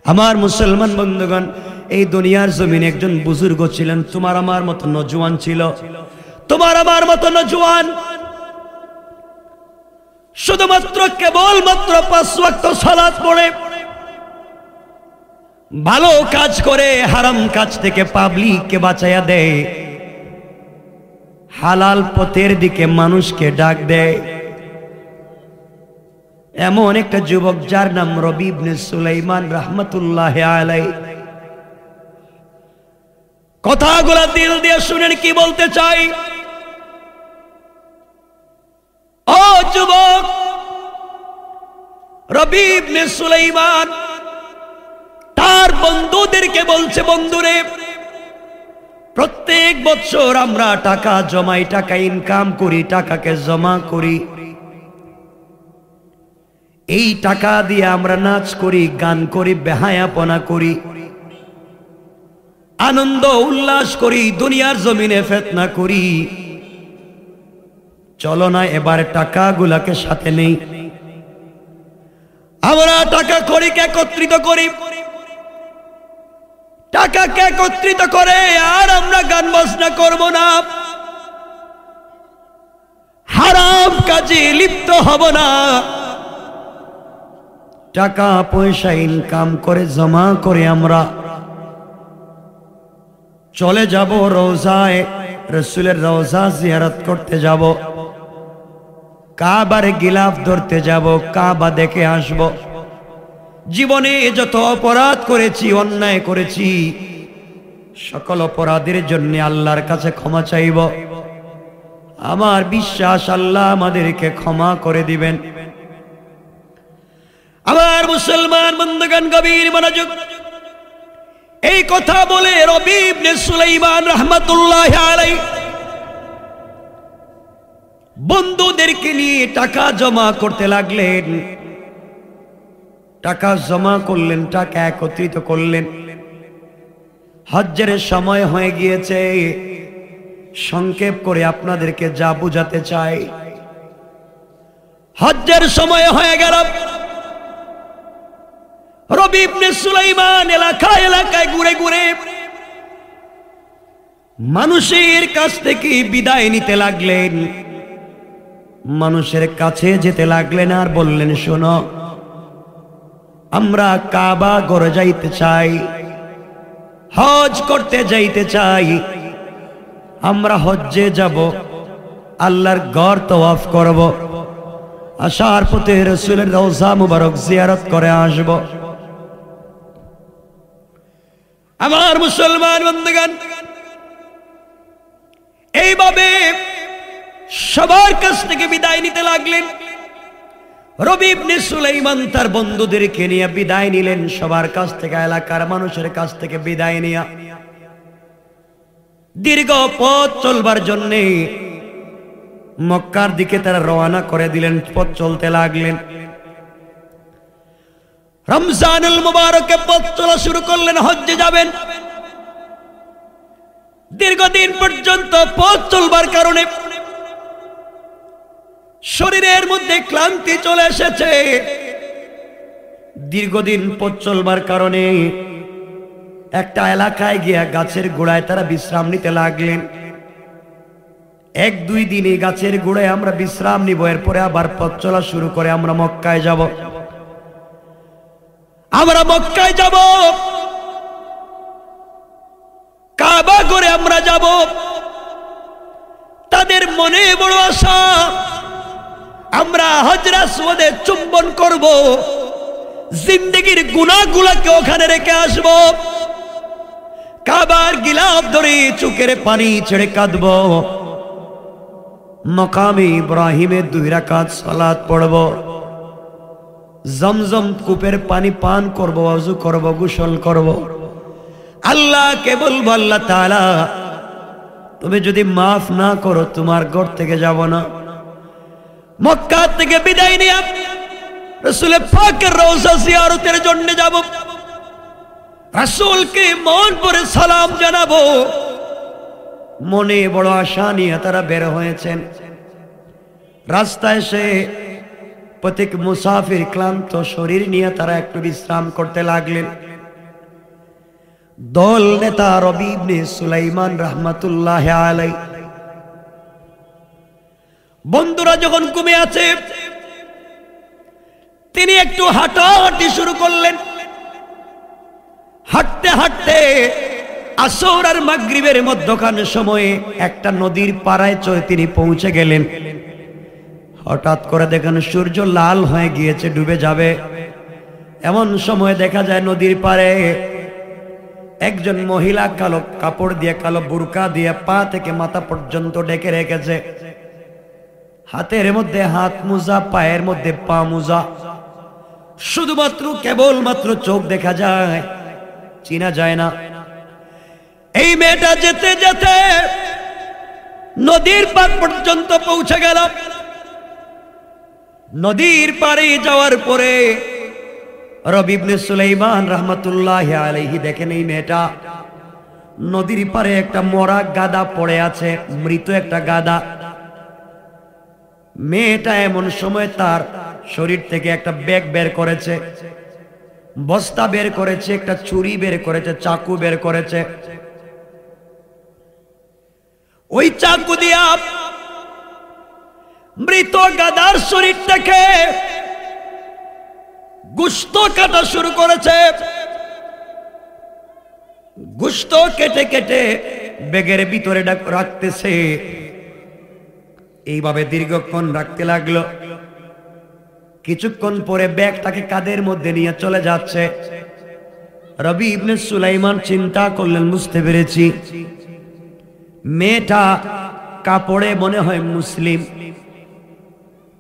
আমার মুসলমান বন্ধুগণ, এই দুনিয়ার জমিনে একজন বুজুর্গ ছিলেন, তোমার আমার মতো নজওয়ান ছিল। তোমার আমার মতো নজওয়ান শুধুমাত্র কেবলমাত্র 5 ওয়াক্ত সালাত পড়ে, ভালো কাজ করে, হারাম কাজ থেকে পাবলিককে বাঁচাইয়া দেয়, হালাল পথের দিকে মানুষকে ডাক দেয়। এমন একটা যুবক যার নাম রবি ইবনে সুলাইমান রাহমাতুল্লাহি আলাইহি। কথাগুলো দিল দিয়ে শুনেন কি বলতে চাই। ও যুবক, রবি ইবনে সুলাইমান তার বন্ধুদেরকে বলছে, বন্ধুরে, প্রত্যেক বছর আমরা টাকা জমাই, টাকা ইনকাম করি, টাকাকে জমা করি, এই টাকা দিয়ে আমরা নাচ করি, গান করি, বেহায়াপনা করি, আনন্দ উল্লাস করি, দুনিয়ার জমিনে ফিতনা করি। চলো না এবার টাকাগুলাকে সাথে নেই, আমরা টাকা করিকে একত্রিত করি, টাকাকে একত্রিত করে আর আমরা গান বাজনা করব না, হারাম কাজে লিপ্ত হব না, টাকা পয়সা ইনকাম করে জমা করে আমরা চলে যাব রওজায়, রাসূলের রওজা জিয়ারত করতে যাব, কাবার গিলাফ ধরতে যাব, কাবা দেখে আসব। জীবনে যত অপরাধ করেছি, অন্যায় করেছি, সকল অপরাধের জন্য আল্লাহর কাছে ক্ষমা চাইব। আমার বিশ্বাস আল্লাহ আমাদেরকে ক্ষমা করে দিবেন। আমার মুসলমান বন্ধুগণ, গভীর মনোযোগ। এই কথা বলে রবি ইবনে সুলাইমান রাহমাতুল্লাহি আলাইহি বন্ধুদেরকে নিয়ে টাকা জমা করতে লাগলেন। টাকা জমা করলেন, টাকা একত্রিত করলেন। হজ্জের সময় হয়ে গিয়েছে। সংক্ষেপ করে আপনাদেরকে যা বুঝাতে চাই, হজ্জের সময় হয়ে গেল। রবি ইবনে সুলাইমান এলাকায় এলাকায় ঘুরে ঘুরে মানুষের কাছ থেকে বিদায় নিতে লাগলেন। মানুষের কাছে যেতে লাগলেন আর বললেন, শোনো, আমরা কাবা ঘরে যাইতে চাই, হজ করতে যাইতে চাই, আমরা হজ্জে যাব, আল্লাহর ঘর তওয়াফ করব, আসার পথে রাসূলের রওজা মুবারক জিয়ারত করে আসব। আমার মুসলমান বন্ধুগণ, এইভাবে সবার কাছ থেকে বিদায় নিতে লাগলেন। রবি ইবনে সুলাইমান তার বন্ধুদেরকে নিয়ে বিদায় নিলেন, সবার কাছ থেকে, এলাকার মানুষের কাছ থেকে বিদায় নিয়ে দীর্ঘ পথ চলবার জন্যে মক্কার দিকে তারা রওনা করে দিলেন। পথ চলতে লাগলেন। রমজানুল মুবারকে পথ চলা শুরু করলেন, হজ্জে যাবেন। দীর্ঘদিন পর্যন্ত পথ চলবার কারণে শরীরের মধ্যে ক্লান্তি চলে এসেছে। দীর্ঘদিন পথ চলবার কারণে একটা এলাকায় গিয়া গাছের গোড়ায় তারা বিশ্রাম নিতে লাগলেন। 1-2 দিন এই গাছের গোড়ায় আমরা বিশ্রাম নিব, এরপরে আবার পথ চলা শুরু করে আমরা মক্কায় যাব। আমরা মক্কায় যাব, কাবা ঘরে আমরা যাব। তাদের মনে বড় আশা, আমরা হজরে আসওয়াদে চুম্বন করব, জিন্দেগীর গুনাহগুলোকে ওখানে রেখে আসব, কাবার গিলাফ ধরে চোখের পানি ছেড়ে কাঁদব, মাকামে ইব্রাহিমে 2 রাকাত সালাত পড়ব, জমজম কূপের পানি পান করব, ওযু করব, গোসল করব। আল্লাহকে বলবো, আল্লাহ তাআলা, তুমি যদি মাফ না করো তোমার ঘর থেকে যাব না। মক্কা থেকে বিদায় নিয়ে রাসূল পাকের রওজা জিয়ারতের জন্য যাব, রাসূলকে মন ভরে সালাম জানাবো। মনে বড় আশা নিয়ে তারা বের হয়েছেন। রাস্তায় এসে প্রত্যেক মুসাফির ক্লান্ত শরীর নিয়ে তারা একটু বিশ্রাম করতে লাগলেন। দল নেতা রবি ইবনে সুলাইমান রাহমাতুল্লাহি আলাইহি। বন্ধুরা যখন ঘুমিয়ে আছে, তিনি একটু হাঁটাহাঁটি শুরু করলেন। হাঁটতে হাঁটতে আসর আর মাগরিবের মধ্যখানে সময়ে একটা নদীর পাড়ায় তিনি পৌঁছে গেলেন। হঠাৎ করে দেখেন সূর্য লাল হয়ে গিয়েছে, ডুবে যাবে। এমন সময় দেখা যায় নদীর পাড়ে একজন মহিলা কালো কাপড় দিয়ে, কালো বুরকা দিয়ে পা থেকে মাথা পর্যন্ত ঢেকে রেখেছে। হাতের মধ্যে হাত মোজা, পায়ের মধ্যে পা মোজা, শুধুমাত্র কেবলমাত্র চোখ দেখা যায়, চিনা যায় না। এই মেয়েটা যেতে যেতে নদীর পার পর্যন্ত পৌঁছে গেল। নদীর পাড়ে যাওয়ার পরে রবি ইবনে সুলাইমান রাহমাতুল্লাহি আলাইহি দেখেন এই মেয়েটা নদীর পাড়ে একটা মরা গাদা পড়ে আছে, মৃত একটা গাদা। মেয়েটা এমন সময় তার শরীর থেকে একটা ব্যাগ বের করেছে, বস্তা বের করেছে, একটা ছুরি বের করেছে, চাকু বের করেছে। ওই চাকু দিয়া মৃত গাদার শরীর থেকে গোশত কাটা শুরু করেছে। গোশত কেটে কেটে ব্যাগের ভিতরে রাখতেছে। এইভাবে দীর্ঘক্ষণ রাখতে লাগলো। কিছুক্ষণ পরে ব্যাগটাকে কাঁধের মধ্যে নিয়ে চলে যাচ্ছে। রবি ইবনে সুলাইমান চিন্তা করলেন, বুঝতে পেরেছি মেয়েটা কাপড়ে মনে হয় মুসলিম,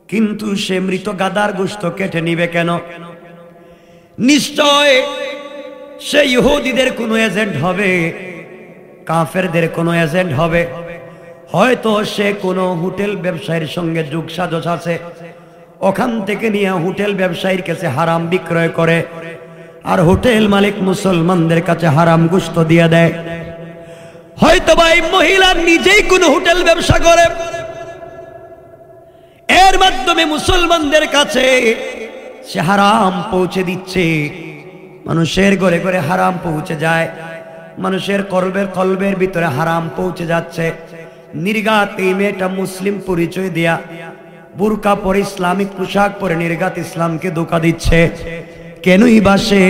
কিন্তু সে মৃত গাদার গোশত কেটে নিবে কেন? নিশ্চয় সে ইহুদিদের কোনো এজেন্ট হবে, কাফেরদের কোনো এজেন্ট হবে। হয়তো সে কোনো হোটেল ব্যবসায়ীর সঙ্গে যোগ সাজস আছে, ওখান থেকে নিয়ে হোটেল ব্যবসায়ীর কাছে হারাম বিক্রয় করে, আর হোটেল মালিক মুসলমানদের কাছে হারাম গোশত দিয়ে দেয়। হয়তো বা এই মহিলা নিজেই কোনো হোটেল ব্যবসা করে, এর মাধ্যমে মুসলমানদের কাছে সে হারাম পৌঁছে দিচ্ছে। মানুষের ঘরে ঘরে হারাম পৌঁছে যায়, মানুষের কলবের ভিতরে হারাম পৌঁছে যাচ্ছে। নির্ঘাত এই মেয়েটা মুসলিম পরিচয় দিয়া বুরকা পরে, ইসলামিক পোশাক পরে নির্ঘাত ইসলামকে ধোঁকা দিচ্ছে। কেনই বা সে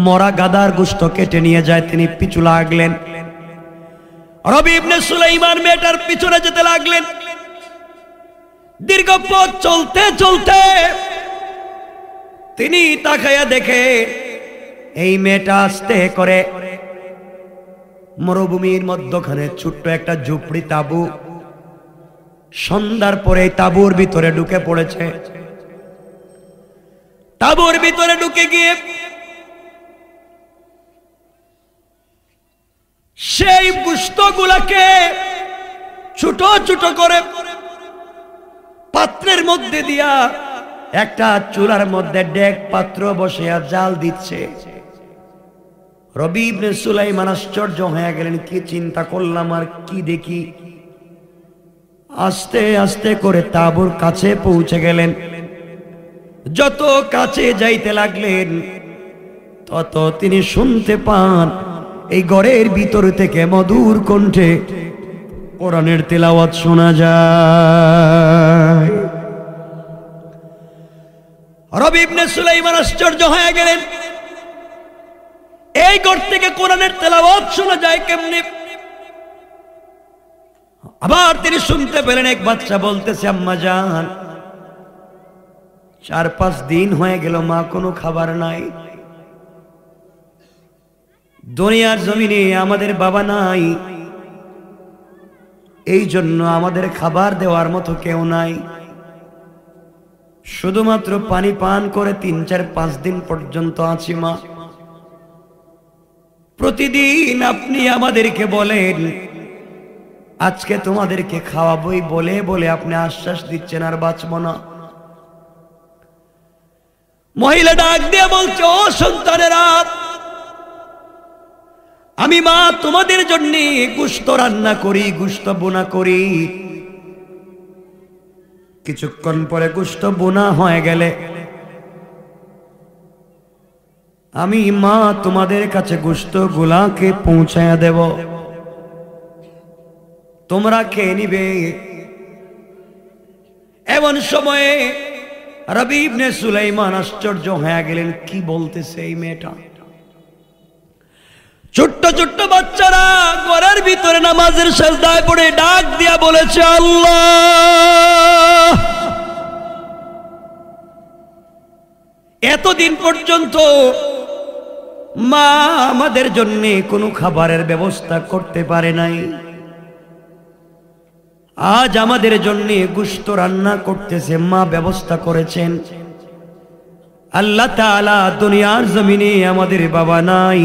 মরা গাদার গোশত কেটে নিয়ে যায়? তিনি পিছু লাগলেন। রবি ইবনে সুলাইমান মেয়েটার পিছনে যেতে লাগলেন। দীর্ঘ পথ চলতে চলতে তিনি তাকায়া দেখে এই মেয়েটা আস্তে করে মরুভূমির মধ্যখানে ছোট্ট একটা ঝুপড়ি তাঁবু, সন্ধ্যার পরে তাঁবুর ভিতরে ঢুকে পড়েছে। তাঁবুর ভিতরে ঢুকে গিয়ে সেই গোশতগুলাকে ছোট ছোট করে পাত্রের মধ্যে দিয়া একটা চুলার মধ্যে ডেক পাত্র বসিয়া জাল দিচ্ছে। রবি ইবনে সুলাইমান আশ্চর্য হয়ে গেলেন, কি চিন্তা করলাম আর কি দেখি। আস্তে আস্তে করে তাঁবুর কাছে পৌঁছে গেলেন। যত কাছে যাইতে লাগলেন তত তিনি শুনতে পান এই ঘরের ভিতর থেকে মধুর কণ্ঠে কোরআনের তেলাওয়াত শোনা যায়। রবি ইবনে সুলাইমান আশ্চর্য হয়ে গেলেন, এই ঘর থেকে কোরআনের তেলাওয়াত শোনা যায় কেমনে? আবার তিনি শুনতে পেলেন এক বাচ্চা বলতেছে, আম্মা জান 4-5 দিন হয়ে গেল মা কোনো খাবার নাই। দুনিয়ার জমিনে আমাদের বাবা নাই, এই জন্য আমাদের খাবার দেওয়ার মতো কেউ নাই। শুধুমাত্র পানি পান করে 3-4-5 দিন পর্যন্ত আছি মা। প্রতিদিন আপনি আমাদেরকে বলেন আজকে তোমাদেরকে খাওয়াবই, বলে বলে আপনি আশ্বাস দিচ্ছেন আর বাঁচবো না। মহিলা ডাক দিয়ে বলছে, ও সন্তানেরা, আমি মা তোমাদের জন্য গোশত রান্না করি, গোশত বোনা করি। কিছুক্ষণ পরে গোশত বোনা হয়ে গেলে আমি মা তোমাদের কাছে গোশত গুলাকে পৌঁছায়া দেব, তোমরা খেয়ে নিবে। এমন সময়ে রবি ইবনে সুলাইমান আশ্চর্য হয়ে গেলেন, কি বলতেছে এই মেয়েটা? ছোট্ট ছোট্ট বাচ্চারা ঘরের ভিতরে নামাজের সিজদায় পড়ে ডাক দিয়া বলেছে, আল্লাহ, এতদিন পর্যন্ত মা আমাদের জন্য কোনো খাবারের ব্যবস্থা করতে পারে নাই, আজ আমাদের জন্য গোশত রান্না করতেছে, মা ব্যবস্থা করেছেন। আল্লাহ তাআলা দুনিয়ার জমিনে আমাদের বাবা নাই,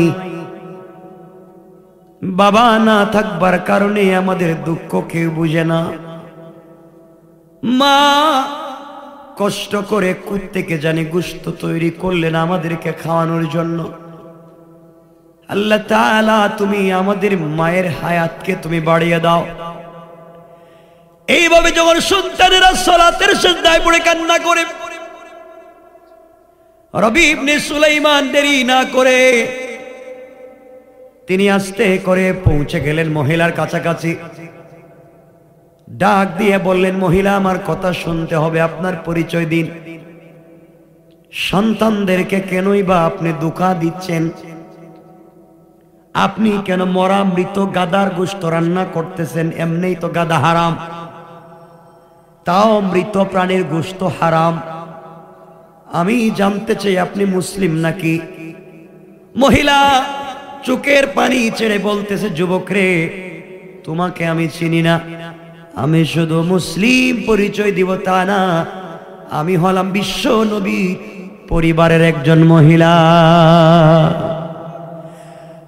বাবা না থাকবার কারণে আমাদের দুঃখ কেউ বুঝে না। মা কষ্ট করে কোত্থেকে জানি গোশত তৈরি করলেন আমাদেরকে খাওয়ানোর জন্য। আল্লাহ তাআলা তুমি আমাদের মায়ের হায়াতকে তুমি বাড়িয়ে দাও। এইভাবে যখন সন্তানেরা সালাতের সিজদায় পড়ে কান্না করে, রবি ইবনে সুলাইমান দেরি না করে তিনি আস্তে করে পৌঁছে গেলেন মহিলার কাছাকাছি। ডাক দিয়ে বললেন, মহিলা, আমার কথা শুনতে হবে, আপনার পরিচয় দিন। সন্তানদেরকে কেনই বা আপনি ধোঁকা দিচ্ছেন? আপনি কেন মরা মৃত গাদার গোশত রান্না করতেছেন? এমনিই তো গাদা হারাম, তাও মৃত প্রাণীর গোশত হারাম। আমি জানতে চাই আপনি মুসলিম নাকি? মহিলা চোখের পানি ছেড়ে বলতেছে, যুবক রে, তোমাকে আমি চিনি না, আমি শুধু মুসলিম পরিচয় দিব তা না, আমি হলাম বিশ্ব নবী পরিবারের একজন মহিলা,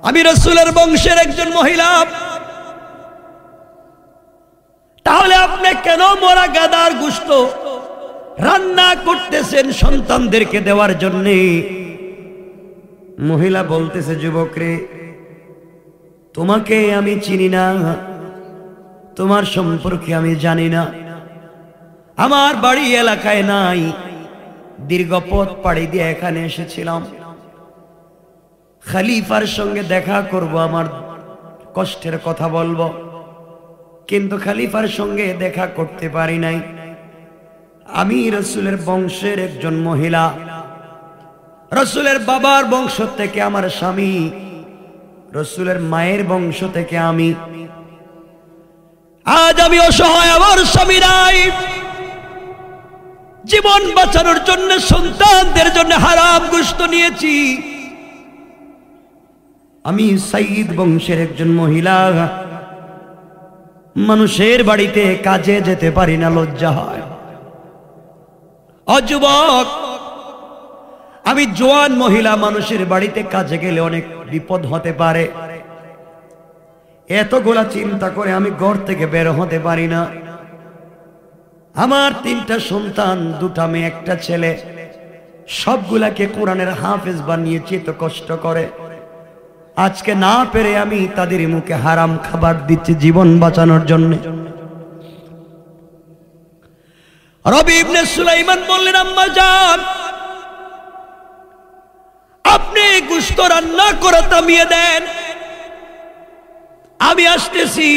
আমি রাসূলের বংশের একজন মহিলা। তাহলে আপনি কেন মরা গাদার গোশত রান্না করতেছেন সন্তানদেরকে দেওয়ার জন্য? মহিলা বলতেছে, যুবক রে, তোমাকে আমি চিনি না, তোমার সম্পর্কে আমি জানি না, আমার বাড়ি এলাকায় নাই, দীর্ঘ পথ পাড়ি দিয়ে এখানে এসেছিলাম, খলিফার সঙ্গে দেখা করব, আমার কষ্টের কথা বলবো, কিন্তু খলিফার সঙ্গে দেখা করতে পারি নাই। আমি রাসূলের বংশের একজন মহিলা, রাসূলের বাবার বংশ থেকে আমার স্বামী, রাসূলের মায়ের বংশ থেকে আমি। আজ আমি অসহায়, আমার স্বামী নাই, জীবন বাঁচানোর জন্য সন্তানদের জন্য হারাম গোশত নিয়েছি। আমি সাইদ বংশের একজন মহিলা, মানুষের বাড়িতে কাজে যেতে পারি না, লজ্জা হয়। যুবক, আমি জোয়ান মহিলা, মানুষের বাড়িতে কাজে গেলে অনেক বিপদ হতে পারে, এতগুলা চিন্তা করে আমি ঘর থেকে বের হতে পারি না। আমার 3টা সন্তান, 2টা মেয়ে, 1টা ছেলে, সবগুলাকে কোরআনের হাফেজ বানিয়েছি, তো কষ্ট করে আজকে না পেরে আমি তাদের মুখে হারাম খাবার দিচ্ছি জীবন বাঁচানোর জন্য। রবি ইবনে সুলাইমান বললেন, আম্মা জান, আপনি গোশত রান্না করে থামিয়ে দেন, আমি আসতেছি,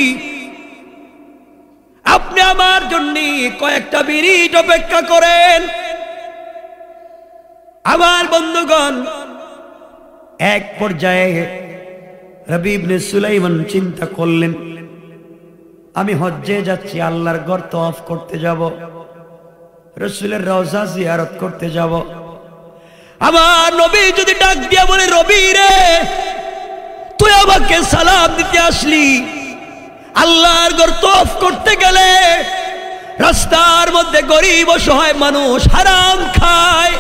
আপনি আমার জন্য কয়েকটা মিনিট অপেক্ষা করেন। আমার বন্ধুগণ, এক পর্যায়ে রবি ইবনে সুলাইমান চিন্তা করলেন, আমি হজ্জে যাচ্ছি, আল্লাহর ঘর তওয়াফ করতে যাব, রাসূলের রওজা জিয়ারত করতে যাব। আমার নবী যদি ডাক দিয়া বলে, রবি রে, তুই আমাকে সালাম দিতে আসলি, আল্লাহর ঘর তওয়াফ করতে গেলে রাস্তার মধ্যে গরিব অসহায় মানুষ হারাম খায়,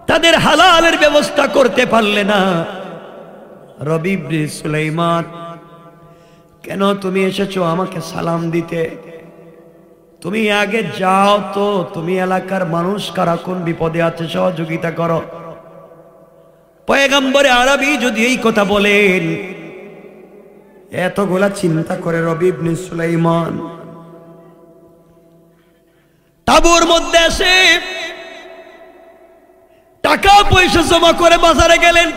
তাদের হালালের ব্যবস্থা করতে পারলে না। রবি ইবনে সুলাইমান, কেন তুমি এসেছো আমাকে সালাম দিতে? তুমি আগে যাও তো, তুমি এলাকার মানুষ কারা কোন বিপদে আছে সহযোগিতা করো। পয়গম্বরে আরবি যদি এই কথা বলেন, এতগুলা চিন্তা করে রবি ইবনে সুলাইমান তাঁবুর মধ্যে এসে টাকা টাকা পয়সা জমা করে বাজারে গেলেন,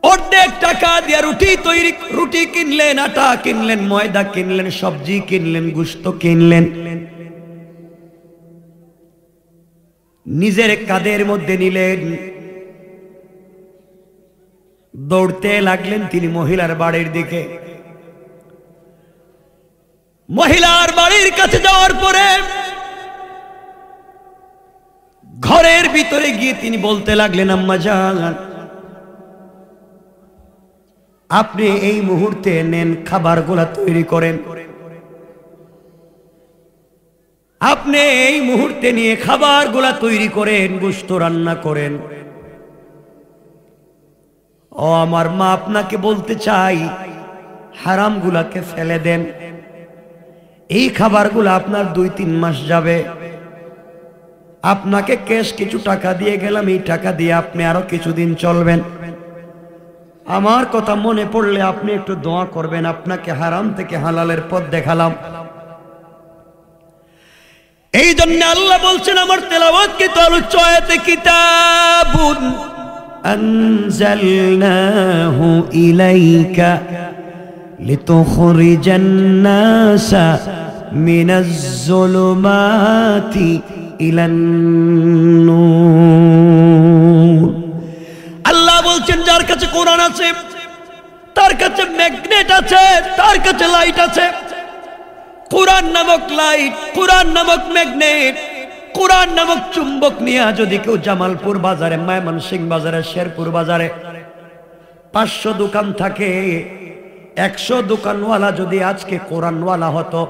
অর্ধেক টাকা দিয়ে রুটি কিনলেন, আটা কিনলেন, ময়দা কিনলেন, সবজি কিনলেন, গোশত কিনলেন, নিজের কাঁধের মধ্যে নিলেন, দৌড়তে লাগলেন তিনি মহিলার বাড়ির দিকে। মহিলার বাড়ির কাছে যাওয়ার পরে ঘরের ভিতরে গিয়ে তিনি বলতে লাগলেন, আম্মা জান, আপনি এই মুহূর্তে নেন, খাবারগুলা তৈরি করেন, আপনি এই মুহূর্তে নিয়ে খাবারগুলা তৈরি করেন, গোশত রান্না করেন। ও আমার মা, আপনাকে বলতে চাই, হারামগুলাকে ফেলে দেন, এই খাবারগুলো আপনার 2-3 মাস যাবে। আপনাকে ক্যাশ কিছু টাকা দিয়ে গেলাম, এই টাকা দিয়ে আপনি আরো কিছুদিন চলবেন। আমার কথা মনে পড়লে আপনি একটু দোয়া করবেন, আপনাকে হারাম থেকে হালালের পথ দেখালাম। এই জন্য আল্লাহ বলছেন, আমার তেলাওয়াত কি আলোচ্য আয়াতে, কিতাবুন আনজালনাহু ইলাইকা লিতুখরিজান নাসা মিনাজ যুলুমাতি ইলান নূর। আল্লাহ বলছেন, যার কাছে কোরআন আছে, তার কাছে ম্যাগনেট আছে, তার কাছে লাইট আছে। কোরআন নামক লাইট, কোরআন নামক ম্যাগনেট, কোরআন নামক চুম্বক নিয়ে যদি কেউ জামালপুর বাজারে, ময়মনসিংহ বাজারে, শেরপুর বাজারে 500 দোকান থাকে, 100 দোকানওয়ালা যদি আজকে কোরআনওয়ালা হতো,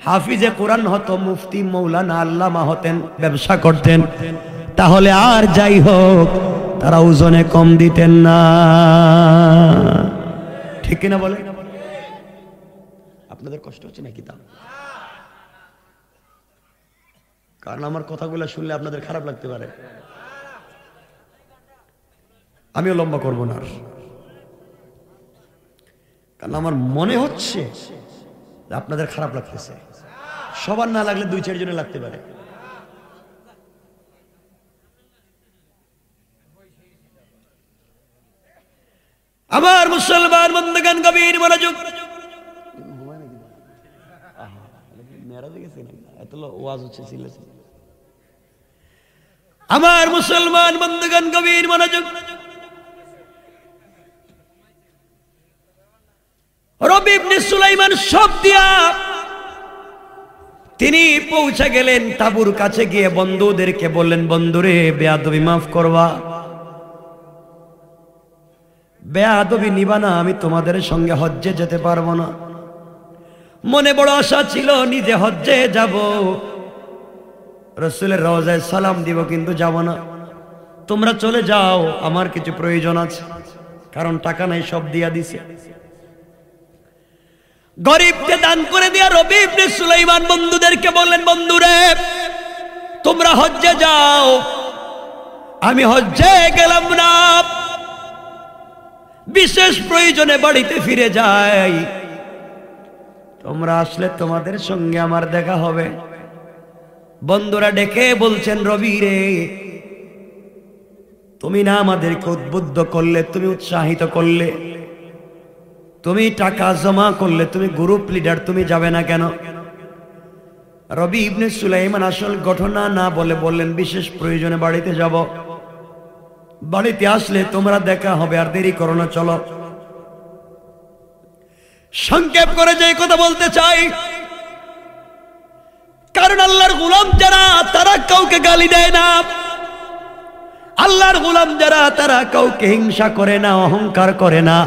হাফিজে কোরআন হতো, মুফতি মৌলানা আল্লামা হতেন, ব্যবসা করতেন, তাহলে আর যাই হোক তারা ওজনে কম দিতেন না। ঠিক কিনা বলে? আপনাদের কষ্ট হচ্ছে নাকি? তা কারণ আমার কথাগুলো শুনলে আপনাদের খারাপ লাগতে পারে। আমিও লম্বা করব না, কারণ আমার মনে হচ্ছে আপনাদের খারাপ লাগতেছে। সবার না লাগলে 2-4 জনের লাগতে পারে। আমার মুসলমান বন্ধুগণ, গভীর মনোযোগ। আমার মুসলমান বন্ধুগণ, গভীর মনোযোগ। রবি ইবনে সুলাইমান সব দিয়া তিনি পৌঁছে গেলেন তাবুর কাছে, গিয়ে বন্ধুদেরকে বললেন, বন্ধুরে, বেয়াদবি মাফ করবা, বেয়াদবি নিবা না, আমি তোমাদের সঙ্গে হজ্জে যেতে পারবো না। মনে বড় আশা ছিল নিজে হজ্জে যাব, রাসূলের রওজায় সালাম দিব, কিন্তু যাব না। তোমরা চলে যাও, আমার কিছু প্রয়োজন আছে, কারণ টাকা নাই, সব দিয়া দিছে। গরিবকে দান করে দিয়া রবি ইবনে সুলাইমান বন্ধুদেরকে বললেন, বন্ধুরে, তোমরা হজ্জে যাও, আমি হজ্জে গেলাম না, বিশেষ প্রয়োজনে বাড়িতে ফিরে যাই, তোমরা আসলে তোমাদের সঙ্গে আমার দেখা হবে। বন্ধুরা ডেকে বলছেন, রবি রে, তুমি না আমাদেরকে উদ্বুদ্ধ করলে, তুমি উৎসাহিত করলে, তুমি টাকা জমা করলে, তুমি গ্রুপ লিডার, তুমি যাবে না কেন? রবি ইবনে সুলাইমান আসল ঘটনা না বলে বললেন, বিশেষ প্রয়োজনে বাড়িতে যাব, বাড়িতে আসলে তোমরা দেখা হবে, আর দেরি করো না, চলো। সংক্ষেপ করে যে কথা বলতে চাই, কারণ আল্লাহর গোলাম যারা, তারা কাউকে গালি দেয় না। আল্লাহর গোলাম যারা, তারা কাউকে হিংসা করে না, অহংকার করে না।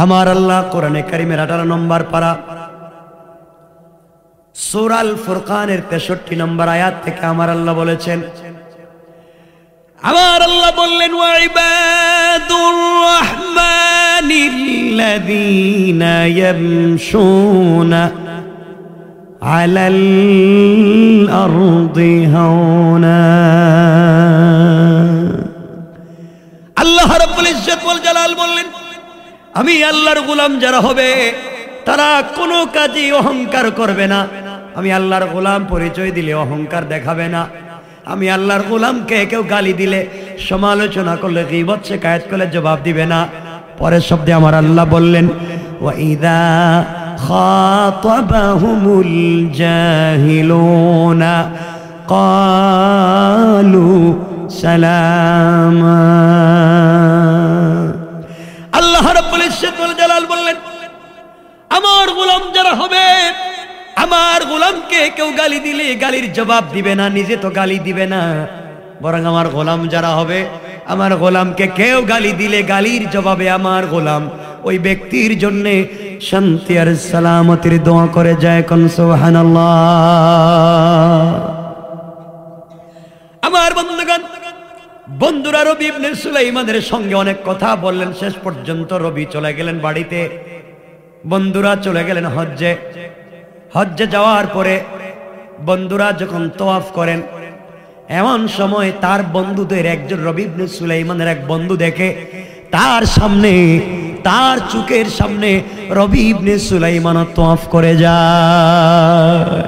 আমার আল্লাহ কোরআনে কারিমের 18 নম্বর পারা সূরা আল ফুরকানের 63 নম্বর আয়াত থেকে আমার আল্লাহ বলেছেন, আমার আল্লাহ বললেন, ওয়া ইবাদুর রাহমানিল্লাযীনা ইয়ামশুনা আলাল আরদি হাওনা। আল্লাহ রাব্বুল ইজ্জত ওয়াল জালাল বললেন, আমি আল্লাহর গোলাম যারা হবে, তারা কোনো কাজে অহংকার করবে না। আমি আল্লাহর গোলাম পরিচয় দিলে অহংকার দেখাবে না। আমি আল্লাহর গোলামকে কেউ গালি দিলে, সমালোচনা করলে, গীবত শিকায়াত করলে জবাব দিবে না। পরের শব্দে আমার আল্লাহ বললেন, ওয়া ইযা খাতাবাহুমুল জাহিলুনা ক্বালু সালামা। আল্লাহ রাব্বুল ইজ্জত ওয়াল জালাল বললেন, আমার গোলাম যারা হবে, আমার গোলামকে কেউ গালি দিলে গালির জবাব দিবে না, নিজে তো গালি দিবে না, বরং আমার গোলাম যারা হবে, আমার গোলামকে কেউ গালি দিলে গালির জবাবে আমার গোলাম ওই ব্যক্তির জন্য শান্তি আর সালামতির দোয়া করে যায়। কোন সুবহানাল্লাহ। আমার বন্ধুগণ, বন্ধুরা রবি ইবনে সুলাইমানের সঙ্গে অনেক কথা বললেন, শেষ পর্যন্ত রবি চলে গেলেন বাড়িতে, বন্ধুরা চলে গেলেন হজ্জে। হজ্জে যাওয়ার পরে বন্ধুরা যখন তওয়াফ করেন, এমন সময় তার বন্ধুদের একজন রবি ইবনে সুলাইমানের এক বন্ধু দেখে তার সামনে, তার চোখের সামনে রবি ইবনে সুলাইমান তওয়াফ করে যায়।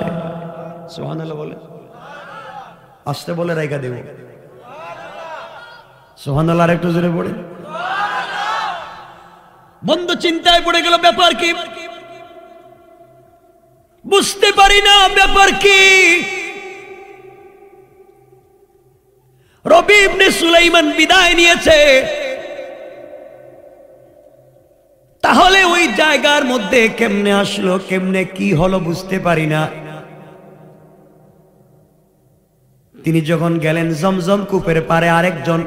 সুবহানাল্লাহ বলে, আসতে বলে রাইখা দেব। সুবহানাল্লাহ, একটু জোরে পড়ে। বন্ধু চিন্তায় পড়ে গেল, ব্যাপার কি বুঝতে পারি না, ব্যাপার কি। রবি ইবনে সুলাইমান বিদায় নিয়েছে, তাহলে ওই জায়গার মধ্যে কেমনে আসলো, কেমনে কি হলো বুঝতে পারি না। তিনি যখন গেলেন জমজম কূপের পারে, আরেকজন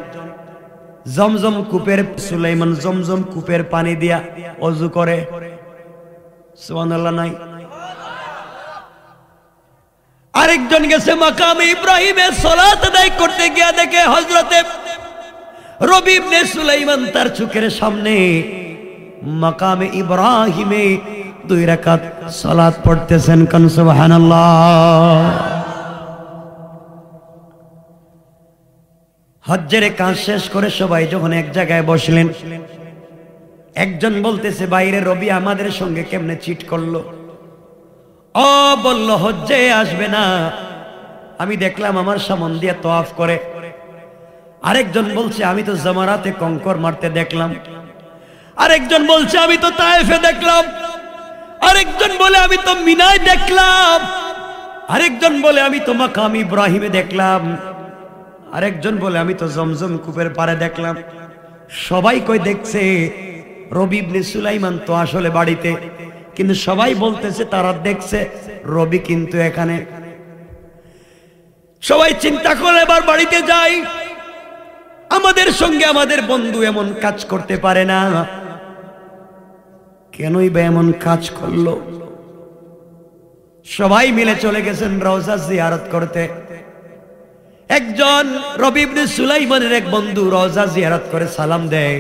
জমজম কূপের, সুলাইমান জমজম কূপের পানি দিয়া ওযু করে। সুবহানাল্লাহ নাই? আরেকজন গেছে মাকামে ইব্রাহিমে সালাত আদায় করতে গিয়া দেখে হযরতে রবি ইবনে সুলাইমান তার চোখের সামনে মাকামে ইব্রাহিমে 2 রাকাত সালাত পড়তেছেন। কোন সুবহানাল্লাহ। হজ্জের কাজ শেষ করে সবাই যখন এক জায়গায় বসলেন, একজন বলতেছে, বাইরে রবি আমাদের সঙ্গে কেমনে চিট করলো। ও বলল, হজ্জে আসবে না, আমি দেখলাম আমার সামন দিয়ে তওয়াফ করে। আরেকজন বলছে, আমি তো জামারাতে কঙ্কর মারতে দেখলাম। আরেকজন বলছে, আমি তো তায়েফে দেখলাম। আরেকজন বলে, আমি তো মিনায় দেখলাম। আরেকজন বলে, আমি তো মাকাম ইব্রাহিমে দেখলাম। আরেকজন বলে, আমি তো জমজম কূপের পারে দেখলাম। সবাই কই দেখছে রবি ইবনে সুলাইমান তো আসলে বাড়িতে, কিন্তু সবাই বলতেছে তারা দেখছে, রবি কিন্তু এখানে। সবাই চিন্তা করে এবার বাড়িতে যাই, আমাদের সঙ্গে আমাদের বন্ধু এমন কাজ করতে পারে না, কেনই বা এমন কাজ করলো। সবাই মিলে চলে গেছেন রওজা জিয়ারত করতে। একজন রবি ইবনে সুলাইমানের এক বন্ধু রওজা জিয়ারত করে সালাম দেয়,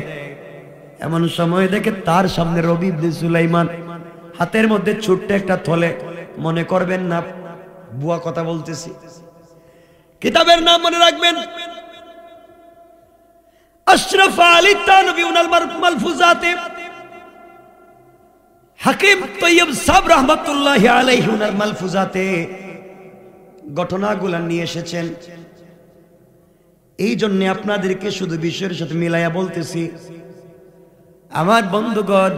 এমন সময় দেখে তার সামনে রবি ইবনে সুলাইমান হাতের মধ্যে ছোট্ট একটা থলে, মনে করবেন না বুয়া কথা বলতেছি, কিতাবের নাম মনে রাখবেন, আশরাফ আলী তানভী উনাল মালফুজাতে, হাকিম তৈয়ব সাহেব রাহমাতুল্লাহি আলাইহি উনার মালফুজাতে ঘটনাগুলো নিয়ে এসেছেন। এই জন্য আপনাদেরকে শুধু বিষয়ের সাথে মিলাইয়া বলতেছি। আমার বন্ধুগণ,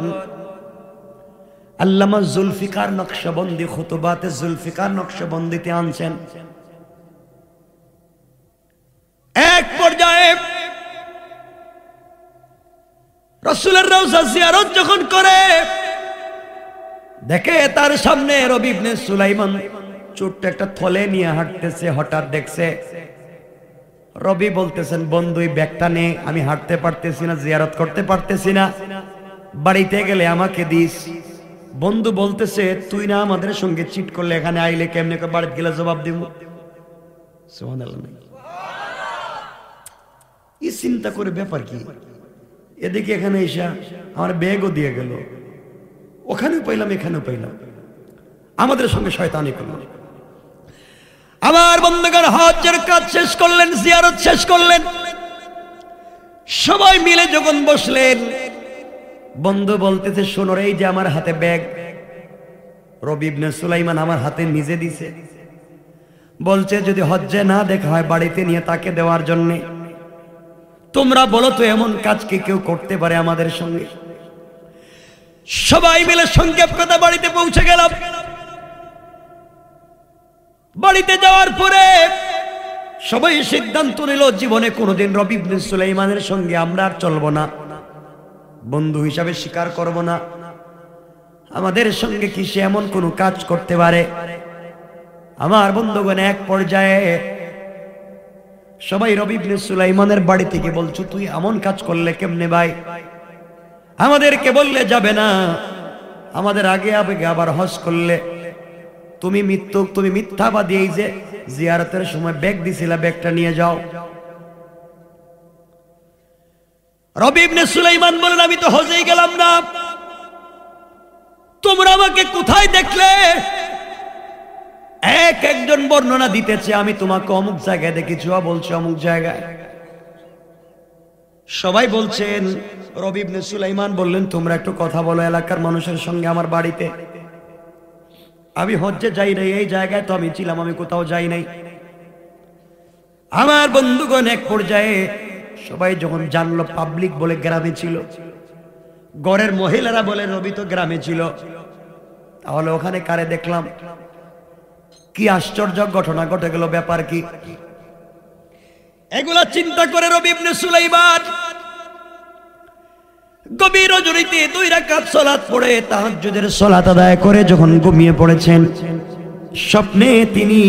আল্লামা জুলফিকার নকশবন্দি খুতুবাতে জুলফিকার নকশবন্দিতে আনছেন, এক পর্যায়ে রাসূলের রওজা জিয়ারত যখন করে দেখে তার সামনে রবি ইবনে সুলাইমান ছোট্ট একটা থলে নিয়ে হাঁটতেছে। হঠাৎ দেখছে রবি বলতেছেন, বন্ধু এই ব্যাগটা নে, আমি হাঁটতে পারতেছি না, জিয়ারত করতে পারতেছি না, বাড়িতে গেলে আমাকে দিস। বন্ধু বলতেছে, তুই না আমাদের সঙ্গে চিট করলে এখানে আইলে কেমনে বাড়িতে গেলে জবাব দিব। সুবহানাল্লাহ। এই চিন্তা করে ব্যাপার কি, এদিকে এখানে এসে আমার ব্যাগও দিয়ে গেল, ওখানেও পাইলাম এখানেও পাইলাম, আমাদের সঙ্গে শয়তানি করল। আমার বন্ধুগণ, হজ্জের কাজ শেষ করলেন, জিয়ারত শেষ করলেন, সবাই মিলে যখন বসলেন, বন্ধু বলতেছে, শোনো এই যে আমার হাতে ব্যাগ, রবি ইবনে সুলাইমান আমার হাতে নিজে দিছে। বলছে যদি হজ্জে না দেখা হয় বাড়িতে নিয়ে তাকে দেওয়ার জন্যে। তোমরা বলো তো এমন কাজ কি কেউ করতে পারে আমাদের সঙ্গে? সবাই মিলে সংক্ষেপ কথা বাড়িতে পৌঁছে গেলাম। বাড়িতে যাওয়ার পরে সবাই সিদ্ধান্ত নিল জীবনে কোনোদিন রবি ইবনে সুলাইমানের সঙ্গে আমরা আর চলবো না, বন্ধু হিসাবে স্বীকার করব না। আমাদের সঙ্গে কি সে এমন কোন কাজ করতে পারে? আমার বন্ধুগণ, এক পর্যায়ে সবাই রবি ইবনে সুলাইমানের বাড়ি থেকে বলছো তুই এমন কাজ করলে কেমনে ভাই? আমাদেরকে বললে যাবে না, আমাদের আগে আগে আবার হজ করলে তুমি মিথ্যাবাদী, এই যে জিয়ারতের সময় ব্যাগ দিছিলা ব্যাগটা নিয়ে যাও। রবি ইবনে সুলাইমান বলেন আমি তো হজেই গেলাম না, তোমরা আমাকে কোথায় দেখলে? একজন বর্ণনা দিতেছে আমি তোমাকে অমুক জায়গায় দেখেছি, বলছে অমুক জায়গায়। সবাই বলছেন, রবি ইবনে সুলাইমান বললেন তোমরা একটু কথা বলো এলাকার মানুষের সঙ্গে আমার বাড়িতে। আমি হজ্জে যাই নাই, এই জায়গায় তো আমি ছিলাম, আমি কোথাও যাই নাই। আমার বন্ধুগণ, এক পর্যায়ে সবাই যখন জানলো পাবলিক বলে গ্রামে ছিল, গড়ের মহিলারা বলে রবি তো গ্রামে ছিল, তাহলে ওখানে কারে দেখলাম? কি আশ্চর্য ঘটনা ঘটে গেল, ব্যাপার কি? এগুলা চিন্তা করে রবি ইবনে সুলাইমান গভীর রজনীতে 2 রাকাত সালাত পড়ে তাহাজ্জুদের সালাত আদায় করে যখন ঘুমিয়ে পড়েছেন, স্বপ্নে তিনি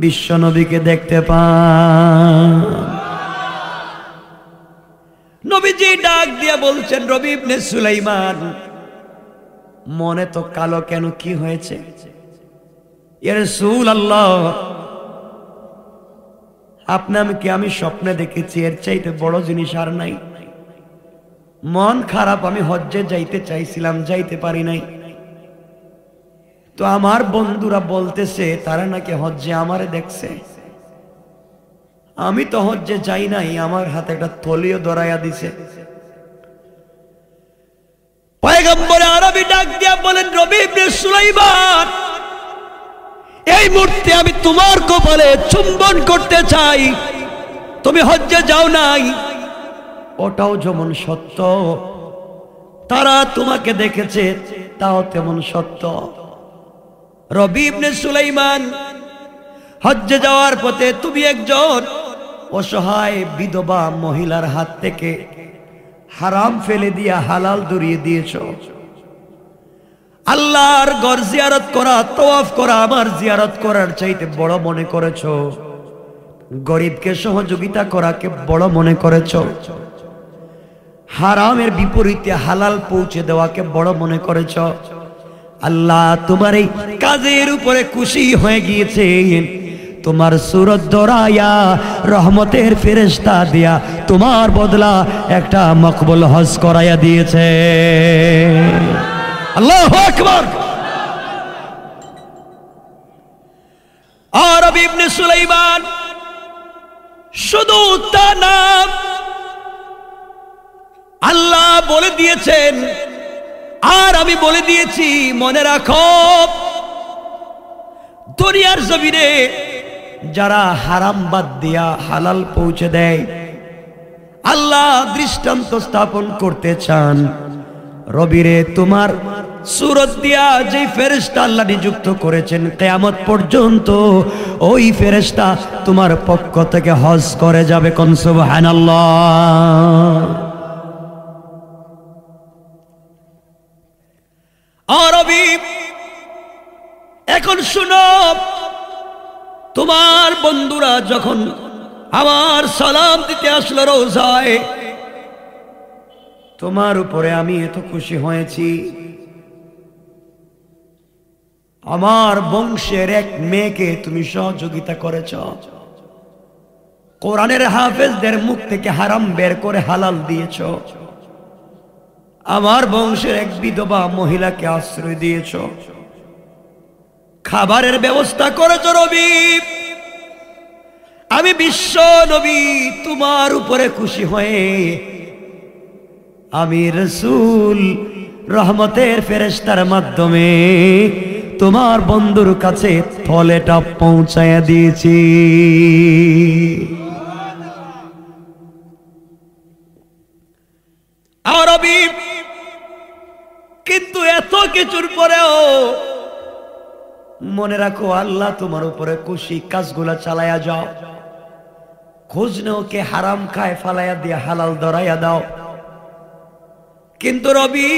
বিশ্ব নবীকে দেখতে পান। নবীজি ডাক দিয়ে বলছেন, রবি ইবনে সুলাইমান মনে তো কালো কেন, কি হয়েছে? ইয়া রাসূলুল্লাহ, আপনাকে আমি স্বপ্নে দেখেছি, এর চাইতে বড় জিনিস আর নাই। মন খারাপ, আমি হজ্জে যাইতে চাইছিলাম, যাইতে পারি নাই। তো আমার বন্ধুরা বলতেছে তারা নাকি হজ্জে আমারে দেখছে। আমি তো হজ্জে যাই নাই, আমার হাতে একটা থলিও ধরাইয়া দিছে। পয়গম্বর আরবি ডাক দিয়া বলেন, রবি ইবনে সুলাইমান এই মুহূর্তে আমি তোমার কপালে চুম্বন করতে চাই, তুমি হজ্জে যাও নাই। ওটাও যেমন সত্য, তারা তোমাকে দেখেছে তাও তেমন সত্য। রবি ইবনে সুলাইমান হজ্জে যাওয়ার পথে তুমি একজন অসহায় বিধবা মহিলার হাত থেকে হারাম ফেলে দিয়া হালাল দরিয়ে দিয়েছ। আল্লাহর ঘর জিয়ারত করা, তওয়াফ করা আমার জিয়ারত করার চাইতে বড় মনে করেছো। গরিবকে সহযোগিতা করাকে বড় মনে করেছো। হারামের বিপরীতে হালাল পৌঁছে দেওয়াকে বড় মনে করেছ। আল্লাহ তোমার এই কাজের উপরে খুশি হয়ে গিয়েছে, তোমার সূরত দরায়া রহমতের ফেরেশতা দিয়া তোমার বদলা একটা মকবুল হজ করাইয়া দিয়েছে। আল্লাহু আকবার। আর রবি ইবনে সুলাইমান শুধু তা না, আল্লাহ বলে দিয়েছেন আর আমি বলে দিয়েছি, মনে রাখো দুনিয়ার জমিনে যারা হারাম বাদ দিয়া হালাল পৌঁছে দেয়, আল্লাহ দৃষ্টান্ত স্থাপন করতে চান। রবিরে তোমার সূরত দিয়া যে ফেরেশতা আল্লাহ নিযুক্ত করেছেন, কিয়ামত পর্যন্ত ওই ফেরেশতা তোমার পক্ষ থেকে হজ করে যাবে। কোন সুবহানাল্লাহ। আরবি এখন শুনো, তোমার বন্ধুরা যখন আমার সালাম দিতে আসলো রোজায়, তোমার উপরে আমি এত খুশি হয়েছি। আমার বংশের এক মেয়েকে তুমি সহযোগিতা করেছ, কোরআনের হাফেজদের মুখ থেকে হারাম বের করে হালাল দিয়েছ, আমার বংশের এক বিধবা মহিলাকে আশ্রয় দিয়েছ, খাবারের ব্যবস্থা করেছ। রবি, আমি বিশ্ব নবী তোমার উপরে খুশি হয়ে আমি রাসূল রহমতের ফেরেশতার মাধ্যমে তোমার বন্ধুর কাছে থলেটা পৌঁছায়া দিয়েছি। আর রবি কিন্তু এত কিছুর পরেও মনে রাখো আল্লাহ তোমার উপরে খুশি, কাজগুলা চালায়া যাও, খোঁজ নেও কে হারাম খায়, ফালাইয়া দিয়ে হালাল ধরাইয়া দাও। কিন্তু রবি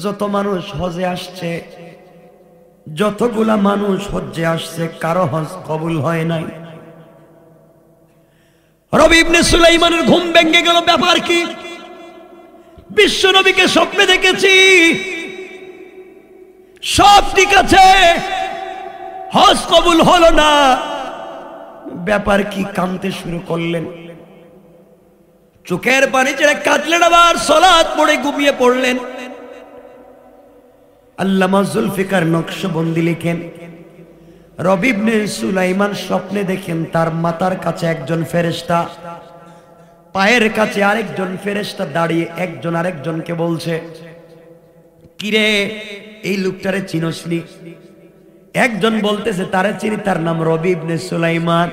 যত মানুষ হজে আসছে, যতগুলা মানুষ হজ্জে আসছে, কারো হজ কবুল হয় নাই। রবি ইবনে সুলাইমানের ঘুম ভেঙে গেল, ব্যাপার কি? বিশ্ব নবীকে স্বপ্নে দেখেছি, সব ঠিক আছে, হজ কবুল হলো না, ব্যাপার কি? কাঁদতে শুরু করলেন, চোখের পানি ছেড়ে কাঁদলেন, আবার সালাত পড়ে ঘুমিয়ে পড়লেন। আল্লামা জুলফিকার নকশবন্দি লিখেন, রবি ইবনে সুলাইমান স্বপ্নে দেখেন তার মাথার কাছে একজন ফেরেশতা, পায়ের কাছে আরেকজন ফেরেশতা দাঁড়িয়ে একজন আরেকজনকে বলছে, কিরে এই লোকটারে চিনসনি? একজন বলতেছে তারে চিনি, তার নাম রবি ইবনে সুলাইমান।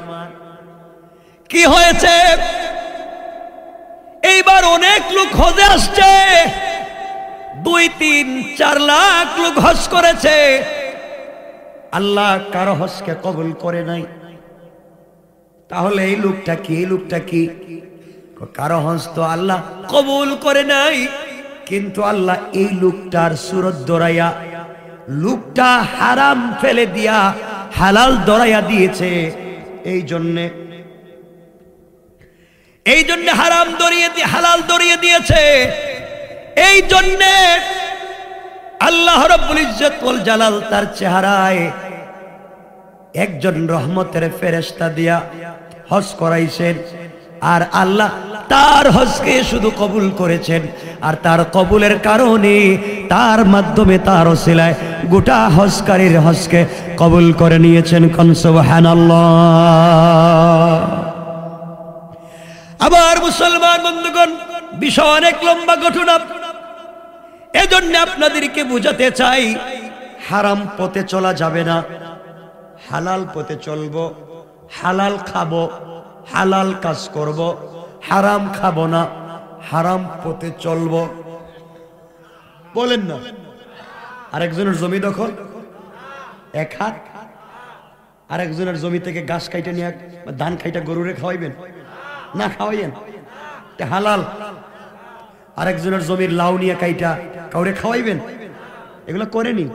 কি হয়েছে? এইবার অনেক লোক হজে আসছে, 2-3-4 লাখ লোক হজ করেছে, আল্লাহ কারো হজকে কবুল করে নাই। তাহলে এই লোকটা কি? এই লোকটা কি? কারো হজ তো আল্লাহ কবুল করে নাই, কিন্তু আল্লাহ এই লোকটার সুরত দরাইয়া, লোকটা হারাম ফেলে দিয়া হালাল দরাইয়া দিয়েছে। এই জন্যে হারাম দরিয়ে দিয়ে হালাল দরিয়ে দিয়েছে। এই জন্যে আল্লাহ রাব্বুল ইজ্জত ওয়াল জালাল তার চেহারায় একজন রহমতের ফেরেশতা দিয়া হজ করাইছেন, আর আল্লাহ তার হজকে শুধু কবুল করেছেন, আর তার কবুলের কারণে তার মাধ্যমে তার ওসিলায় গোটা হজকারীর হজকে কবুল করে নিয়েছেন। কোন সুবহানাল্লাহ। আবার মুসলমান বন্ধুগণ, বিষয় অনেক লম্বা ঘটনা, এজন্য আপনাদেরকে বুঝাতে চাই, হারাম পথে চলা যাবে না, হালাল পথে চলবো, হালাল খাবো, হালাল কাজ করব, হারাম খাবো না, হারাম পথে চলবো। বলেন না? আরেকজনের জমি দখল, এক হাত, আরেকজনের জমি থেকে ঘাস কাইটা নিয়ে ধান খাইটা গরুরে খাওয়াইবেন না? খাওয়াইয়েন, হালাল। আরেকজনের জমির লাউ নিয়ে কাইটা কাউরে খাওয়াইবেন? এগুলো করেনি।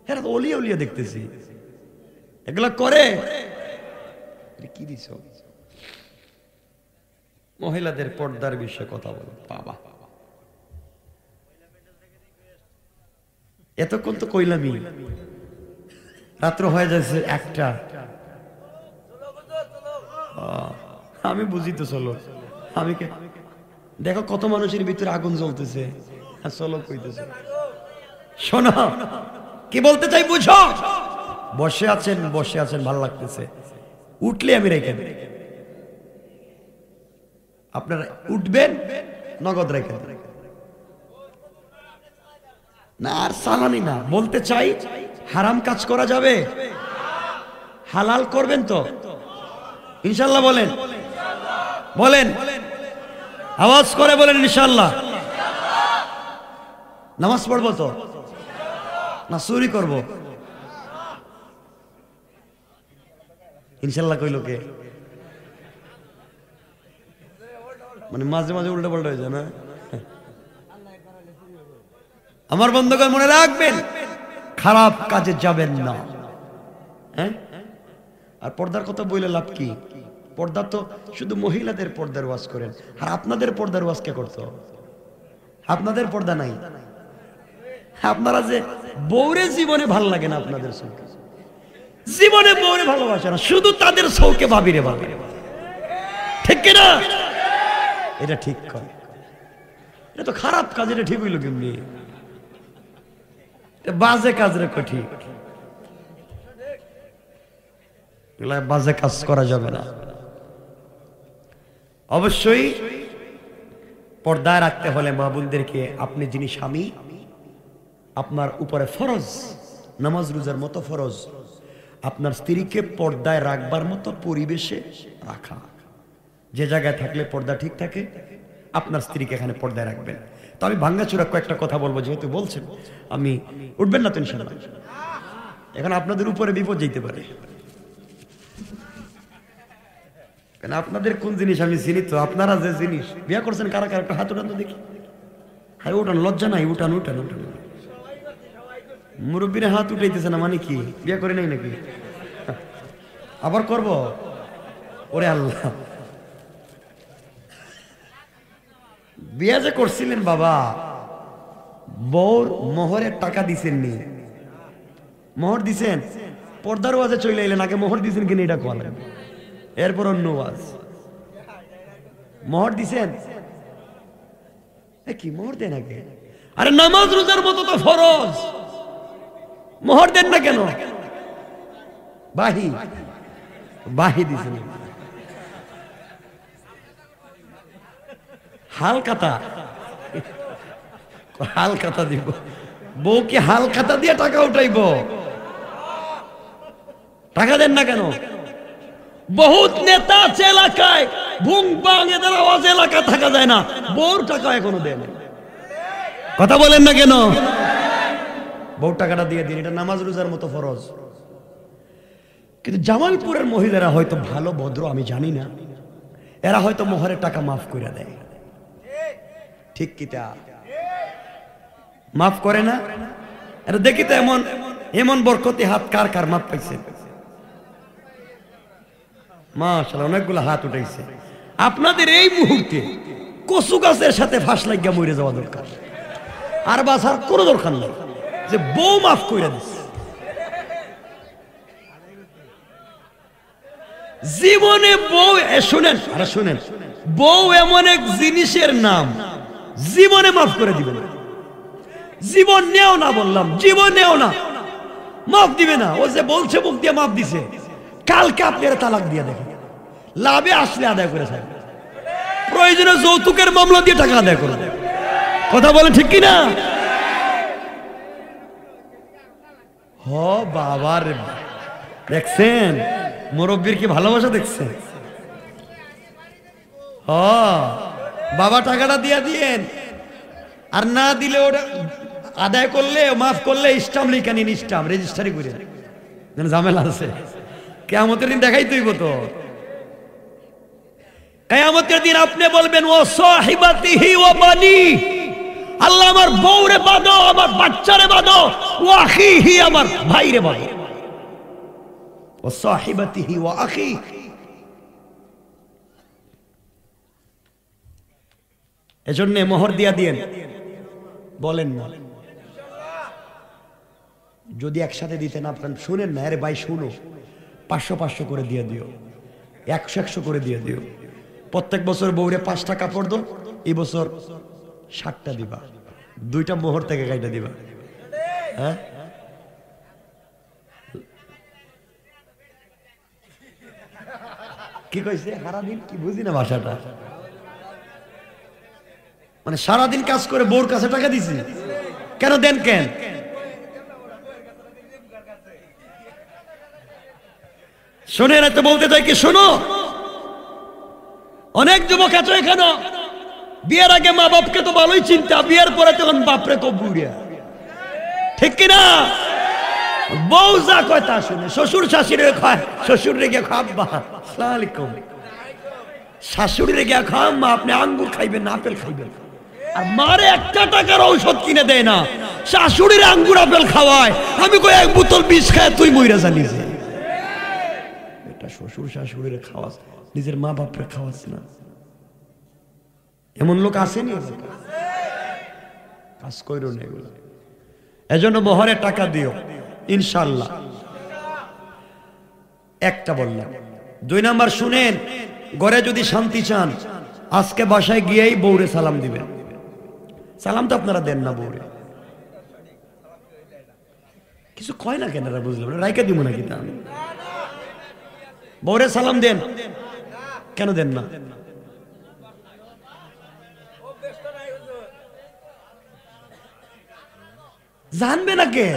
হ্যাঁ, অলিয়া অলিয়া দেখতেছি এগুলা করে। কি দিছ? মহিলাদের পর্দার বিষয়ে কথা বলো। বাবা, এতক্ষণ তো কইলামই, রাত্র হয়ে যাচ্ছে 1টা। আমি বুঝি তো, চলো। আমি দেখো কত মানুষের ভিতরে আগুন জ্বলতেছে, চলো কইতেছে। শোনো কি বলতে চাই, বুঝো। বসে আছেন, ভালো লাগতেছে, উঠলে আমি রেখে দেব। আপনারা উঠবেন, নগদ রেখে দেব না, আর সালামি না। বলতে চাই, হারাম কাজ করা যাবে, হালাল করবেন তো ইনশাল্লাহ? বলেন, বলেন, আওয়াজ করে বলেন ইনশাল্লাহ। নামাজ পড়বো তো না চুরি করবো? ইনশাল্লাহ কইল কে? মানে মাঝে মাঝে উল্টা পাল্টা হয়ে যায় না? আমার বন্ধুগণ মনে রাখবেন, খারাপ কাজে যাবেন না। হ্যাঁ, আর পর্দার কথা বলে লাভ কি? পর্দা তো শুধু মহিলাদের পর্দার ওয়াজ করেন, আর আপনাদের পর্দার ওয়াজ কে করতো? আপনাদের পর্দা নাই। আপনারা যে বউরে জীবনে ভাল লাগে না, আপনাদের চোখে জীবনে বউরে ভালোবাসে না, শুধু তাদের চোখে ভাবিরে ভালো, ঠিক কিনা? এটা ঠিক করে, এটা তো খারাপ কাজ। এটা ঠিক হইল কেমনি? বাজে কাজ রে, ঠিক। বাজে কাজ করা যাবে না। অবশ্যই পর্দায় রাখতে হলে মা বোনদেরকে, আপনি যিনি স্বামী, আপনার উপরে ফরজ, নামাজ রোজার মতো ফরজ আপনার স্ত্রীকে পর্দায় রাখবার মতো পরিবেশে রাখা। যে জায়গায় থাকলে পর্দা ঠিক থাকে আপনার স্ত্রীকে এখানে পর্দায় রাখবেন। তো আমি ভাঙ্গাচুরা কয়েকটা কথা বলবো, যেহেতু বলছেন আমি, উঠবেন না তো ইনশাআল্লাহ? এখন আপনাদের উপরে বিপদ যেতে পারে, কেন আপনাদের কোন জিনিস আমি চিনি তো। আপনারা যে জিনিস বিয়ে করছেন কারা কারা, একটা হাত উঠান তো দেখি। হ্যাঁ উঠান, লজ্জা নাই, উঠান উঠান উঠান। মুরব্বীরা হাত উঠাইতেছে না মানে কি বিয়ে করে নাই নাকি? আবার করব? ওরে আল্লাহ, বিয়ে যে করছিলেন বাবা, বউর মোহরের টাকা দিছেন নি? মোহর দিছেন? পর্দার ওয়াজে চলে এলেন, আগে মোহর দিছেন কিনা এটা বলেন, এরপর অন্য ওয়াজ। মোহর দিছেন? কি মোহর দেন আগে? আরে নামাজ রোজার মতো তো ফরজ, মোহর দেন না কেন? বাহি বাহি দিছেন, হালকাতা হালকাতা দিব। বউ কি হালকাতা দিয়ে টাকা উঠাইব? টাকা দেন না কেন? বহুত নেতা আছে এলাকায়, ভুং বাং এদের আওয়াজ এলাকা থাকা যায় না, বউর টাকা এখনো দেন। কথা বলেন না কেন? বউর টাকাটা দিয়ে দিন, এটা নামাজ রোজার মতো ফরজ। কিন্তু জামালপুরের মহিলারা হয়তো ভালো ভদ্র, আমি জানি না, এরা হয়তো মোহরের টাকা মাফ করে দেয়। ঠিক কিটা মাফ করে না? এটা দেখি তো এমন এমন বরকতি হাত কার কার মাফ পাইছে? মাশাআল্লাহ, অনেকগুলো হাত উঠাইছে। আপনাদের এই মুহূর্তে কচু গাছের সাথে ফাঁস লাগিয়া মরে যাওয়া দরকার, আর বাঁচার কোনো দরকার নেই, যে বউ মাফ করে দিচ্ছে। জীবনে বউ, শুনেন আরে শুনেন, বউ এমন এক জিনিসের নাম, জীবনে মাফ করে দিবে না। জীবন নেও না বললাম, জীবন নেও না, মাফ দিবে না। ও যে বলছে মুখ দিয়ে মাফ দিছে, কালকে আপনার তালাক দিয়ে দেখেন, লাভে আসলে আদায় করে থাকবে, প্রয়োজনে যৌতুকের মামলা দিয়ে টাকা আদায় করবে। কথা বলেন ঠিক কিনা? হ বাবার, দেখছেন মুরব্বীর কি ভালোবাসা দেখছেন? হ বাবা টাকাটা দিয়ে দিয়েন, আর না দিলে ওটা আদায় করলে মাফ করলে স্টাম্প লিখে নিন, স্টাম্প রেজিস্ট্রি করে, ঝামেলা আছে। কিয়ামতের দিন দেখাই তুই তো, কিয়ামতের দিন আপনি বলবেন ও সাহিবাতিহি ওয়া বানি, আল্লাহ আমার বউরে বাঁধো, আমার বাচ্চারে বাঁধো, ও আখিহি আমার ভাইরে বাঁধো, ও সাহিবাতিহি ওয়া আখি। এজন্য মোহর দিয়া দিয়েন, বলেন না যদি একসাথে দিতেন আপনার, শুনেন না, আরে ভাই শুনো, 500-500 করে দিয়ে দিও, 100-100 করে দিয়ে দিও। প্রত্যেক বছর বউরে 5টা কাপড় দো, এই বছর 60টা দিবা, 2টা মোহর থেকে কাইটা দিবা। হ্যাঁ কি কইছে? সারাদিন কি বুঝি না ভাষাটা, মানে সারাদিন কাজ করে বউর কাছে টাকা দিছি কেন? দেন কেন? শোনেন, এত বলতে চাই কি, শোনো, অনেক যুবক আছে এখানে বিয়ের আগে মা বাপকে তো ভালোই চিন্তা, বিয়ের পরে তখন বাপরে কবুড়িয়া, ঠিক কিনা? বউ যা কয় তা শুনে, শ্বশুর শাশুড়ি খায়, শ্বশুর রেগে খাব্বা আসসালামু আলাইকুম, শাশুড়ি রেগে খাম্মা আপনি আঙ্গুর খাইবেন না আপেল খাইবেন, আর মারে 1 টাকার ঔষধ কিনে দেয় না, শাশুড়ির আঙ্গুর আপেল খাওয়ায়। আমি কই 1 বোতল বিষ খায় তুই মইরা জানিস, এটা শ্বশুর শাশুড়ির খাওয়াস, নিজের মা বাপরে খাওয়াস না। এমন লোক আসেনি? কাজ কইরো না এগুলো। এজন্য মোহরে টাকা দিও ইনশাআল্লাহ। একটা বললাম। 2 নাম্বার শুনেন, ঘরে যদি শান্তি চান আজকে বাসায় গিয়েই বউরে সালাম দিবেন। সালাম তো আপনারা দেন না বউরে, কিছু কয় না কেন? বুঝলাম না, রাইকা দিব নাকি? তা বউরে সালাম দেন, কেন দেন না? জানবে না কে?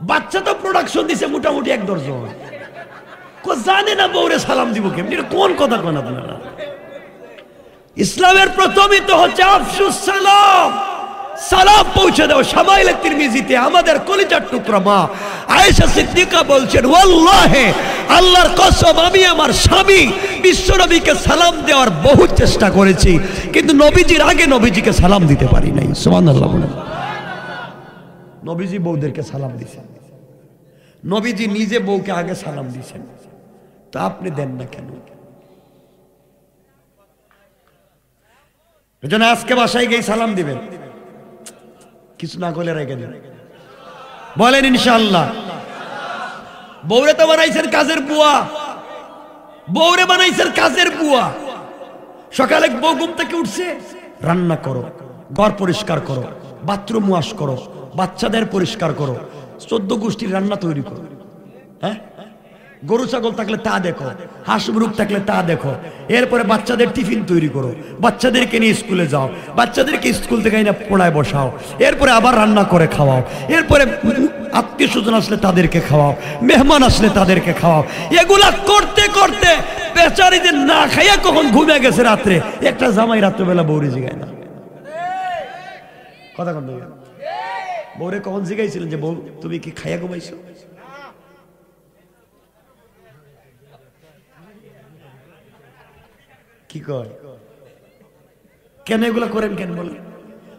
বাচ্চা তো প্রোডাকশন দিছে মোটামুটি 1 দর্জন, জানে না বউরে সালাম দিব কেমনি? কোন কথা কোন আপনারা? ইসলামের প্রথমই তো হচ্ছে আফসুস সালাম, সালাম পৌঁছে দাও। শামাইলে তিরমিজিতে আমাদের কলিজার টুকরা মা আয়েশা সিদ্দিকা বলছেন, ওয়াল্লাহি আল্লাহর কসম আমি আমার স্বামী বিশ্বনবীকে সালাম দেওয়ার বহু চেষ্টা করেছি, কিন্তু নবীজির আগে নবীজিকে সালাম দিতে পারি নাই। সুবহানাল্লাহ বলেন। নবীজি বউদেরকে সালাম দিয়েছেন, নবীজি নিজে বউকে আগে সালাম দিয়েছেন, তা আপনি দেন না কেন? এজন্য আজকে বাসায় গিয়ে সালাম দিবেন, কিছু না করলে রেখে দেন, বলেন ইনশাআল্লাহ। বউরে তো বানাইছেন কাজের বুয়া, বউরে বানাইছেন কাজের বুয়া। সকালে বউ ঘুম থেকে উঠছে, রান্না করো, ঘর পরিষ্কার করো, বাথরুম ওয়াশ করো, বাচ্চাদের পরিষ্কার করো, 14 গোষ্ঠীর রান্না তৈরি করো। হ্যাঁ, গরু ছাগল থাকলে তা দেখো, হাঁস মুরগ থাকলে তা দেখো, এরপরে বাচ্চাদের টিফিন তৈরি করো, বাচ্চাদেরকে নিয়ে স্কুলে যাও, বাচ্চাদেরকে স্কুল থেকে এনে পড়ায় বসাও, এরপরে আবার রান্না করে খাওয়াও, এরপরে আত্মীয় স্বজন আসলে তাদেরকে খাওয়াও, মেহমান আসলে তাদেরকে খাওয়াও। এগুলা করতে করতে বেচারি যে না খাইয়া কখন ঘুমিয়ে গেছে রাত্রে, একটা জামাই রাত্রেবেলা বউরে জিগায় না। কথা কন, বউরে কখন জিগাইছিলেন যে বউ তুমি কি খাইয়া ঘুমাইছো? কি কয়? কেন এগুলো করেন কেন বলেন?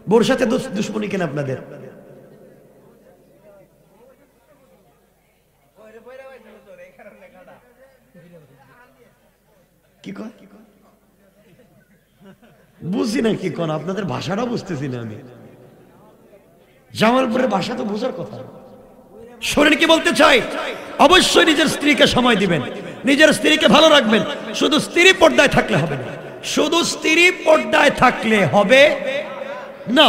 বউর সাথে দুশ্মনী কেন আপনাদের? কি কয় বুঝি না, কি কোন আপনাদের ভাষাটা বুঝতেছি না আমি। জামালপুরের ভাষা তো বোঝার কথা। শরীর কি বলতে চাই? অবশ্যই নিজের স্ত্রীকে সময় দিবেন, নিজের স্ত্রীকে ভালো রাখবেন। শুধু স্ত্রী পর্দায় থাকলে হবে না, শুধু স্ত্রী পর্দায় থাকলে হবে না,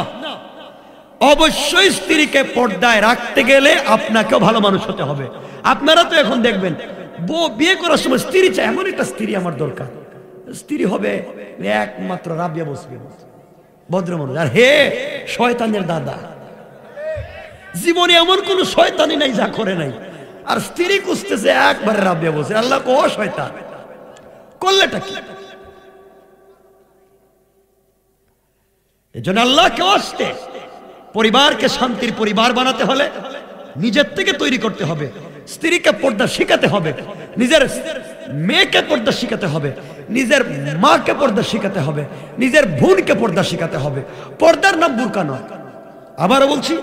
অবশ্যই স্ত্রীকে পর্দায় রাখতে গেলে আপনাকেও ভালো মানুষ হতে হবে। আপনারা তো এখন দেখবেন বউ বিয়ে করার সময় স্ত্রী চায়, এমন একটা স্ত্রী আমার দরকার, স্ত্রী হবে একমাত্র রাবিয়া বসবে, ভদ্র মানুষ। আর হে শয়তানের দাদা, জীবনে এমন কোন শয়তানি নাই যা করে নাই, আর স্ত্রী খুঁজতেছে একবারে রাবিয়া বসে। আল্লাহ কো শয়তান, করলেটা কি? এজন্য আল্লাহকে আসতে পরিবারকে শান্তির পরিবার বানাতে হলে নিজের থেকে তৈরি করতে হবে। স্ত্রীকে পর্দা শিখাতে হবে, নিজের মেয়েকে পর্দা শিখাতে হবে, নিজের মাকে পর্দা শিখাতে হবে, নিজের বোনকে পর্দা শিখাতে হবে। পর্দার নাম বুরকা নয়, আবারও বলছি,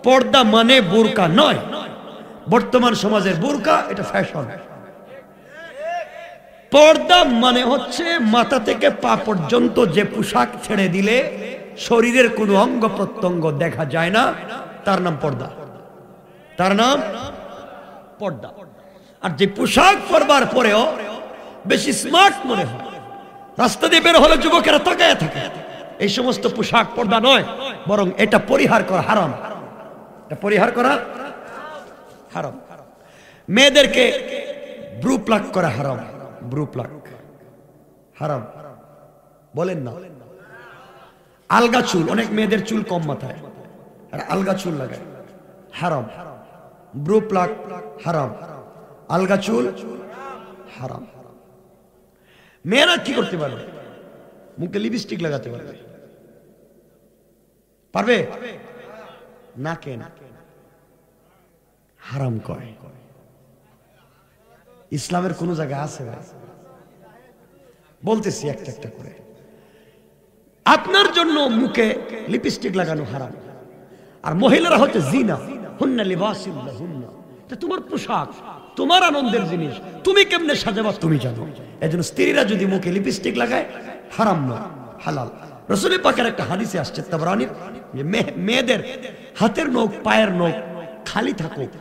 পর্দা মানে বুরকা নয়। বর্তমান সমাজের বুরকা এটা ফ্যাশন। পর্দা মানে হচ্ছে মাথা থেকে পা পর্যন্ত যে পোশাক ছেড়ে দিলে শরীরের কোনো অঙ্গ প্রত্যঙ্গ দেখা যায় না, তার নাম পর্দা, তার নাম পর্দা। আর যে পোশাক পরবার পরেও বেশি স্মার্ট মনে হয়, রাস্তা দিয়ে বের হলে যুবকেরা তাকায় থাকে, এই সমস্ত পোশাক পর্দা নয়, বরং এটা পরিহার করা হারাম, এটা পরিহার করা হারাম। মেয়েদেরকে ব্রু প্লাক করা হারাম, ব্রু প্লাক হারাম, বলেন না। আলগা চুল, অনেক মেয়েদের চুল কম মাথায় আর আলগা চুল লাগায়, হারাম। ব্রু প্লাক হারাম, আলগা চুল হারাম। মেয়েরা কি করতে পারবে? মুখে লিপস্টিক লাগাতে পারবে, পারবে না? কেন হারাম কয়? ইসলামের কোন জায়গায় আছে ভাই? বলতেছি একটা একটা করে। আপনার জন্য মুখে লিপস্টিক লাগানো হারাম, আর মহিলারা হচ্ছে জিনা, হুন্না লিবাসুল লাহুন্না, এটা তোমার পোশাক, তোমার আনন্দের জিনিস, তুমি কেমনে সাজাবা তুমি জানো। এজন্য স্ত্রীরা যদি মুখে লিপস্টিক লাগায় হারাম না, হালাল। রাসূল পাকের একটা হাদিসে আসছে তাবরানীর, যে মেয়েদের হাতের নখ পায়ের নখ খালি থাকুক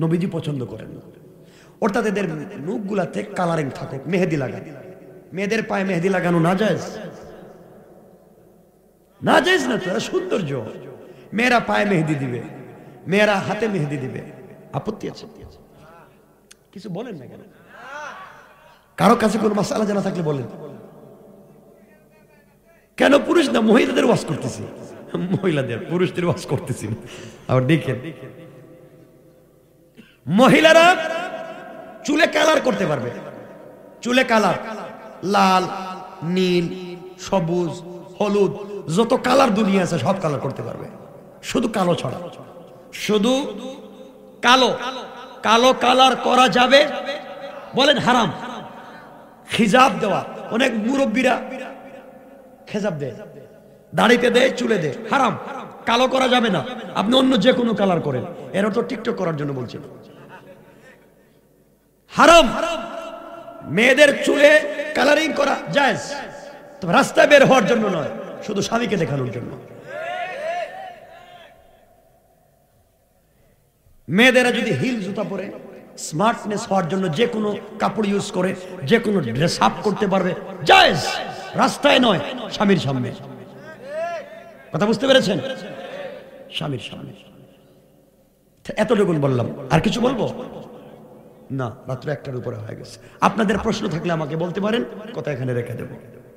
নবীজি পছন্দ করেন না, অর্থাৎ এদের নখগুলাতে কালারিং থাকুক, মেহেদি লাগান। মেয়েদের পায়ে মেহেদি লাগানো নাজায়েজ, নাজায়েজ না, তো সৌন্দর্য। মেয়েরা পায়ে মেহেদি দিবে, মেয়েরা হাতে মেহেদি দিবে, আপত্তি আছে? কিছু বলেন না কেন? কারো কাছে কোন মাসালা জানা থাকলে বলেন। কেন পুরুষ না মহিলাদের ওয়াজ করতেছি? মহিলাদের, পুরুষদের ওয়াজ করতেছি না। আবার দেখেন, মহিলারা চুলে কালার করতে পারবে। চুলে কালার, লাল, নীল, সবুজ, হলুদ, যত কালার দুনিয়া আছে সব কালার করতে পারবে, শুধু কালো ছাড়া। শুধু কালো, কালো কালার করা যাবে, বলেন হারাম। খিজাব দেওয়া, অনেক মুরব্বীরা খেজাব দেয়, দাড়িতে দেয়, চুলে দেয়, হারাম। কালো করা যাবে না। আপনি অন্য যে কোনো কালার করেন, এরা তো টিকটক করার জন্য বলছেন, হারাম। মেয়েদের চুলে কালারিং করা জায়েজ, তবে রাস্তায় বের হওয়ার জন্য নয়, শুধু স্বামীকে দেখানোর জন্য। মেয়েদেরা যদি হিল জুতা পরে স্মার্টনেস হওয়ার জন্য যে কোনো কাপড় ইউজ করে, যে কোনো ড্রেস আপ করতে পারবে, জায়েজ, রাস্তায় নয়, স্বামীর সামনে। কথা বুঝতে পেরেছেন? স্বামীর সামনে। এতটুকুন বললাম, আর কিছু বলবো না, রাত্র 1টার উপরে হয়ে গেছে। আপনাদের প্রশ্ন থাকলে আমাকে বলতে পারেন, কথা এখানে রেখে দেবো।